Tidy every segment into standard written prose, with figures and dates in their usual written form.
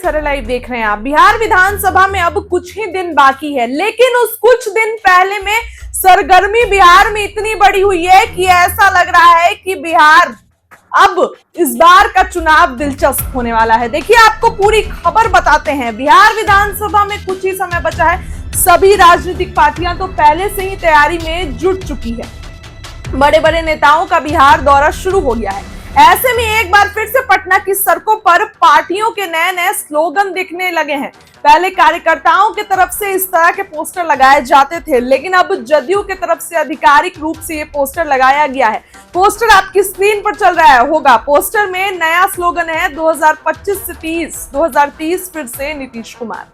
Begusarai live देख रहे हैं आप। बिहार विधानसभा में अब कुछ ही दिन बाकी है, लेकिन उस कुछ दिन पहले में सरगर्मी बिहार में इतनी बड़ी हुई है कि ऐसा लग रहा है कि बिहार अब इस बार का चुनाव दिलचस्प होने वाला है। देखिए, आपको पूरी खबर बताते हैं। बिहार विधानसभा में कुछ ही समय बचा है। सभी राजनीतिक पार्टियां तो पहले से ही तैयारी में जुट चुकी है। बड़े बड़े नेताओं का बिहार दौरा शुरू हो गया है। ऐसे में एक बार फिर से पटना की सड़कों पर पार्टियों के नए नए स्लोगन दिखने लगे हैं। पहले कार्यकर्ताओं की तरफ से इस तरह के पोस्टर लगाए जाते थे, लेकिन अब जदयू की तरफ से आधिकारिक रूप से ये पोस्टर लगाया गया है। पोस्टर आपकी स्क्रीन पर चल रहा होगा। पोस्टर में नया स्लोगन है 2025 से 2030 फिर से नीतीश कुमार।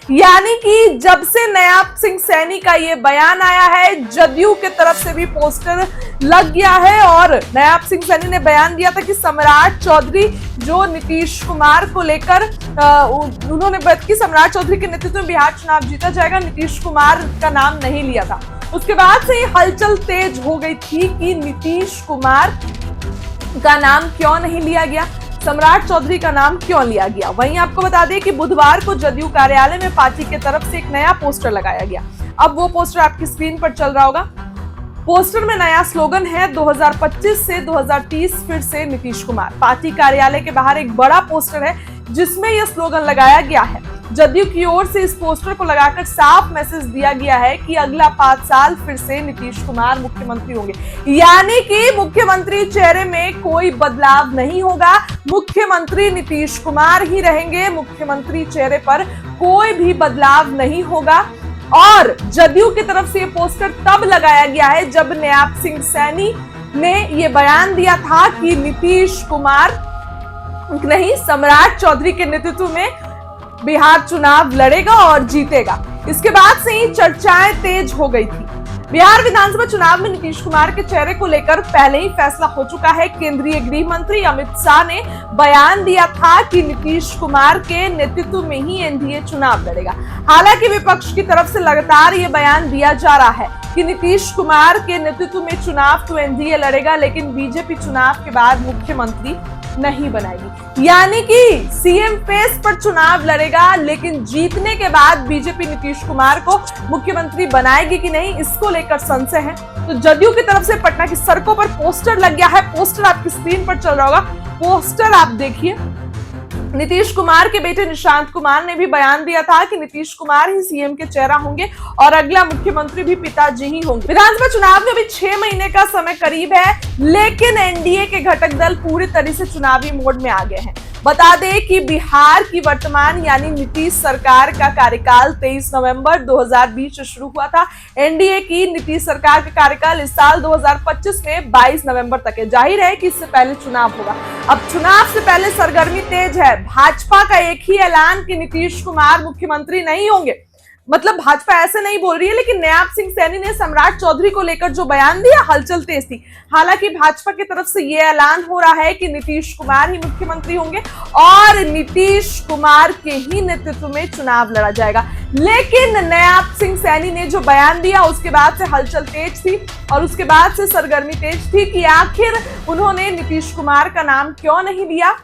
यानी कि जब से नयाब सिंह सैनी का ये बयान आया है, जदयू की तरफ से भी पोस्टर लग गया है और नयाब सिंह सैनी ने बयान दिया था कि सम्राट चौधरी जो नीतीश कुमार को लेकर उन्होंने बात की, सम्राट चौधरी के नेतृत्व में बिहार चुनाव जीता जाएगा, नीतीश कुमार का नाम नहीं लिया था। उसके बाद से ये हलचल तेज हो गई थी कि नीतीश कुमार का नाम क्यों नहीं लिया गया, सम्राट चौधरी का नाम क्यों लिया गया। वहीं आपको बता दें कि बुधवार को जदयू कार्यालय में पार्टी की तरफ से एक नया पोस्टर लगाया गया। अब वो पोस्टर आपकी स्क्रीन पर चल रहा होगा। पोस्टर में नया स्लोगन है 2025 से 2030 फिर से नीतीश कुमार। पार्टी कार्यालय के बाहर एक बड़ा पोस्टर है जिसमें यह स्लोगन लगाया गया है। जदयू की ओर से इस पोस्टर को लगाकर साफ मैसेज दिया गया है कि अगला 5 साल फिर से नीतीश कुमार मुख्यमंत्री होंगे। यानी कि मुख्यमंत्री चेहरे में कोई बदलाव नहीं होगा, मुख्यमंत्री नीतीश कुमार ही रहेंगे। मुख्यमंत्री चेहरे पर कोई भी बदलाव नहीं होगा। और जदयू की तरफ से ये पोस्टर तब लगाया गया है जब नयाब सिंह सैनी ने ये बयान दिया था कि नीतीश कुमार नहीं, सम्राट चौधरी के नेतृत्व में बिहार चुनाव लड़ेगा और जीतेगा। इसके बाद से ही चर्चाएं तेज हो गई थी। बिहार विधानसभा चुनाव में नीतीश कुमार के चेहरे को लेकर पहले ही फैसला हो चुका है। केंद्रीय गृह मंत्री अमित शाह ने बयान दिया था कि नीतीश कुमार के नेतृत्व में ही एनडीए चुनाव लड़ेगा। हालांकि विपक्ष की तरफ से लगातार ये बयान दिया जा रहा है कि नीतीश कुमार के नेतृत्व में चुनाव तो एनडीए लड़ेगा, लेकिन बीजेपी चुनाव के बाद मुख्यमंत्री नहीं बनाएगी। यानी कि सीएम फेस पर चुनाव लड़ेगा, लेकिन जीतने के बाद बीजेपी नीतीश कुमार को मुख्यमंत्री बनाएगी कि नहीं, इसको लेकर संशय है। तो जदयू की तरफ से पटना की सड़कों पर पोस्टर लग गया है। पोस्टर आपकी स्क्रीन पर चल रहा होगा। पोस्टर आप देखिए। नीतीश कुमार के बेटे निशांत कुमार ने भी बयान दिया था कि नीतीश कुमार ही सीएम के चेहरा होंगे और अगला मुख्यमंत्री भी पिताजी ही होंगे। विधानसभा चुनाव में अभी 6 महीने का समय करीब है, लेकिन एनडीए के घटक दल पूरी तरह से चुनावी मोड में आ गए हैं। बता दें कि बिहार की वर्तमान यानी नीतीश सरकार का कार्यकाल 23 नवंबर 2020 से शुरू हुआ था। एनडीए की नीतीश सरकार का कार्यकाल इस साल 2025 में 22 नवंबर तक है। जाहिर है कि इससे पहले चुनाव होगा। अब चुनाव से पहले सरगर्मी तेज है। भाजपा का एक ही ऐलान कि नीतीश कुमार मुख्यमंत्री नहीं होंगे। मतलब भाजपा ऐसे नहीं बोल रही है, लेकिन नयाब सिंह सैनी ने सम्राट चौधरी को लेकर जो बयान दिया, हलचल तेज थी। हालांकि भाजपा की तरफ से यह ऐलान हो रहा है कि नीतीश कुमार ही मुख्यमंत्री होंगे और नीतीश कुमार के ही नेतृत्व में चुनाव लड़ा जाएगा। लेकिन नयाब सिंह सैनी ने जो बयान दिया, उसके बाद से हलचल तेज थी और उसके बाद से सरगर्मी तेज थी कि आखिर उन्होंने नीतीश कुमार का नाम क्यों नहीं लिया,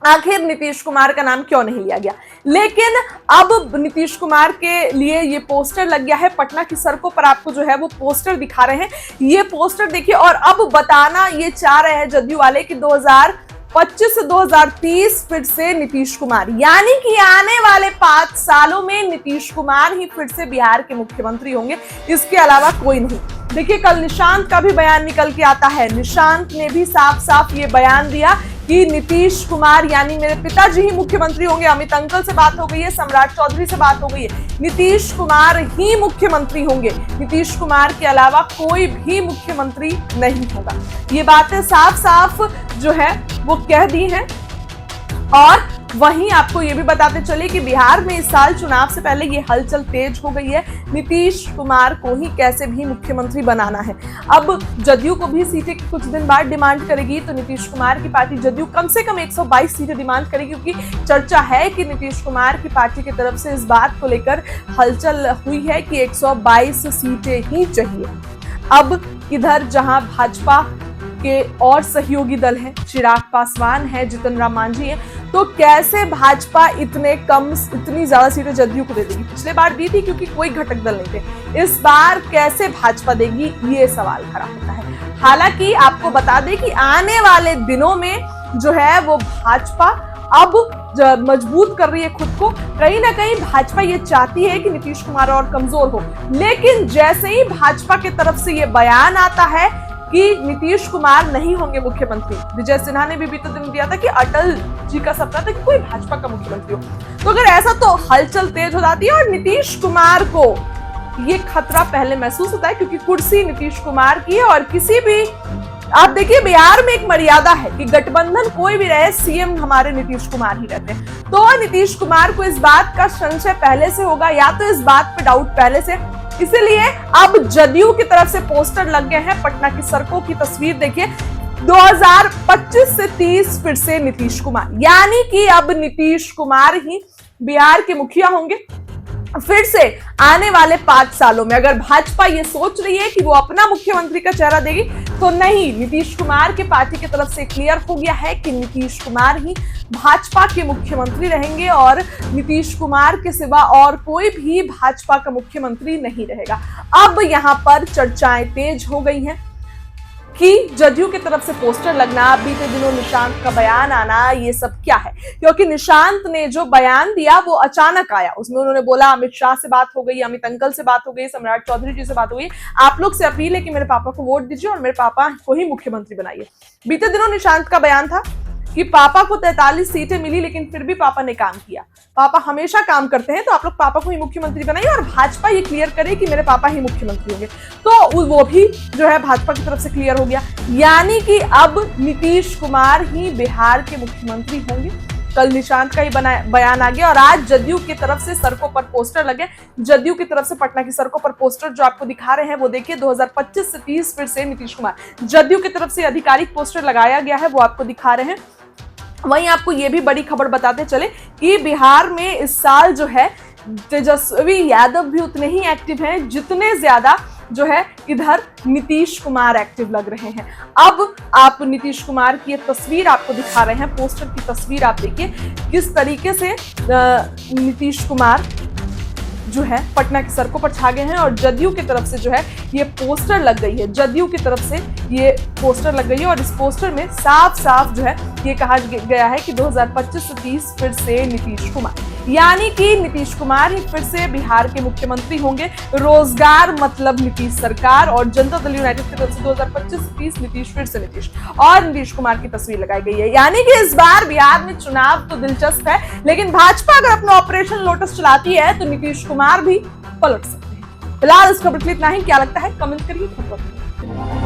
आखिर नीतीश कुमार का नाम क्यों नहीं लिया गया। लेकिन अब नीतीश कुमार के लिए ये पोस्टर लग गया है। पटना की सड़कों पर आपको जो है वो पोस्टर दिखा रहे हैं। ये पोस्टर देखिए और अब बताना ये चाह रहे हैं जदयू वाले कि 2025 से 2030 फिर से नीतीश कुमार, यानी कि आने वाले 5 सालों में नीतीश कुमार ही फिर से बिहार के मुख्यमंत्री होंगे, इसके अलावा कोई नहीं। देखिए, कल निशांत का भी बयान निकल के आता है। निशांत ने भी साफ साफ ये बयान दिया कि नीतीश कुमार यानी मेरे पिताजी ही मुख्यमंत्री होंगे। अमित अंकल से बात हो गई है, सम्राट चौधरी से बात हो गई है, नीतीश कुमार ही मुख्यमंत्री होंगे। नीतीश कुमार के अलावा कोई भी मुख्यमंत्री नहीं होगा। ये बातें साफ साफ जो है वो कह दी हैं। और वहीं आपको ये भी बताते चले कि बिहार में इस साल चुनाव से पहले ये हलचल तेज हो गई है। नीतीश कुमार को ही कैसे भी मुख्यमंत्री बनाना है। अब जदयू को भी सीटें कुछ दिन बाद डिमांड करेगी, तो नीतीश कुमार की पार्टी जदयू कम से कम 122 सीटें डिमांड करेगी, क्योंकि चर्चा है कि नीतीश कुमार की पार्टी की तरफ से इस बात को लेकर हलचल हुई है कि 122 सीटें ही चाहिए। अब इधर जहां भाजपा उनके और सहयोगी दल हैं, चिराग पासवान है, जीतन राम मांझी है, तो कैसे भाजपा इतनी ज्यादा सीटें जदयू को दे देगी? पिछले बार दी थी क्योंकि कोई घटक दल नहीं थे, इस बार कैसे भाजपा देगी, ये सवाल खड़ा होता है। हालांकि आपको बता दें कि आने वाले दिनों में जो है वो भाजपा अब मजबूत कर रही है खुद को। कहीं ना कहीं भाजपा ये चाहती है कि नीतीश कुमार और कमजोर हो, लेकिन जैसे ही भाजपा की तरफ से ये बयान आता है कि नीतीश कुमार नहीं होंगे मुख्यमंत्री, विजय सिन्हा ने भी बीते दिन दिया था कि अटल जी का सपना था कि कोई भाजपा का मुख्यमंत्री हो, तो अगर ऐसा तो हलचल तेज हो जाती है और नीतीश कुमार को ये खतरा पहले महसूस होता है क्योंकि कुर्सी नीतीश कुमार की है। और किसी भी, आप देखिए बिहार में एक मर्यादा है कि गठबंधन कोई भी रहे, सीएम हमारे नीतीश कुमार ही रहते हैं, तो नीतीश कुमार को इस बात का संशय पहले से होगा या तो इस बात पे डाउट पहले से, इसीलिए अब जदयू की तरफ से पोस्टर लग गए हैं। पटना की सड़कों की तस्वीर देखिए, 2025 से 30 फिर से नीतीश कुमार, यानी कि अब नीतीश कुमार ही बिहार के मुखिया होंगे फिर से आने वाले 5 सालों में। अगर भाजपा ये सोच रही है कि वो अपना मुख्यमंत्री का चेहरा देगी, तो नहीं, नीतीश कुमार के पार्टी की तरफ से क्लियर हो गया है कि नीतीश कुमार ही भाजपा के मुख्यमंत्री रहेंगे और नीतीश कुमार के सिवा और कोई भी भाजपा का मुख्यमंत्री नहीं रहेगा। अब यहां पर चर्चाएं तेज हो गई हैं कि जदयू की तरफ से पोस्टर लगना, बीते दिनों निशांत का बयान आना, ये सब क्या है? क्योंकि निशांत ने जो बयान दिया वो अचानक आया। उसमें उन्होंने बोला अमित शाह से बात हो गई, अमित अंकल से बात हो गई, सम्राट चौधरी जी से बात हो गई, आप लोग से अपील है कि मेरे पापा को वोट दीजिए और मेरे पापा को ही मुख्यमंत्री बनाइए। बीते दिनों निशांत का बयान था कि पापा को 43 सीटें मिली लेकिन फिर भी पापा ने काम किया, पापा हमेशा काम करते हैं, तो आप लोग पापा को ही मुख्यमंत्री बनाइए और भाजपा ये क्लियर करे कि मेरे पापा ही मुख्यमंत्री होंगे। तो वो भी जो है भाजपा की तरफ से क्लियर हो गया, यानी कि अब नीतीश कुमार ही बिहार के मुख्यमंत्री होंगे। कल निशांत का ही बयान आ गया और आज जदयू की तरफ से सड़कों पर पोस्टर लगे। जदयू की तरफ से पटना की सड़कों पर पोस्टर जो आपको दिखा रहे हैं वो देखिए, 2025 से 30 फिर से नीतीश कुमार, जदयू की तरफ से आधिकारिक पोस्टर लगाया गया है, वो आपको दिखा रहे हैं। वहीं आपको ये भी बड़ी खबर बताते चले कि बिहार में इस साल जो है तेजस्वी यादव भी उतने ही एक्टिव हैं जितने ज्यादा जो है इधर नीतीश कुमार एक्टिव लग रहे हैं। अब आप नीतीश कुमार की एक तस्वीर आपको दिखा रहे हैं, पोस्टर की तस्वीर आप देखिए किस तरीके से नीतीश कुमार जो है पटना की सड़कों पर छा गए हैं और जदयू की तरफ से जो है ये पोस्टर लग गई है, जदयू की तरफ से ये पोस्टर लग गई है और इस पोस्टर में साफ साफ जो है ये कहा गया है कि 2025 से 30 फिर से नीतीश कुमार, यानी कि नीतीश कुमार ही फिर से बिहार के मुख्यमंत्री होंगे। रोजगार मतलब नीतीश सरकार और जनता दल यूनाइटेड की तरफ से 2025 से 30 नीतीश फिर से नीतीश और नीतीश कुमार की तस्वीर लगाई गई है। यानी कि इस बार बिहार में चुनाव तो दिलचस्प है, लेकिन भाजपा अगर अपना ऑपरेशन लोटस चलाती है तो नीतीश कुमार भी पलट सकते हैं। फिलहाल इस खबर के लिए इतना ही, क्या लगता है कमेंट करिए।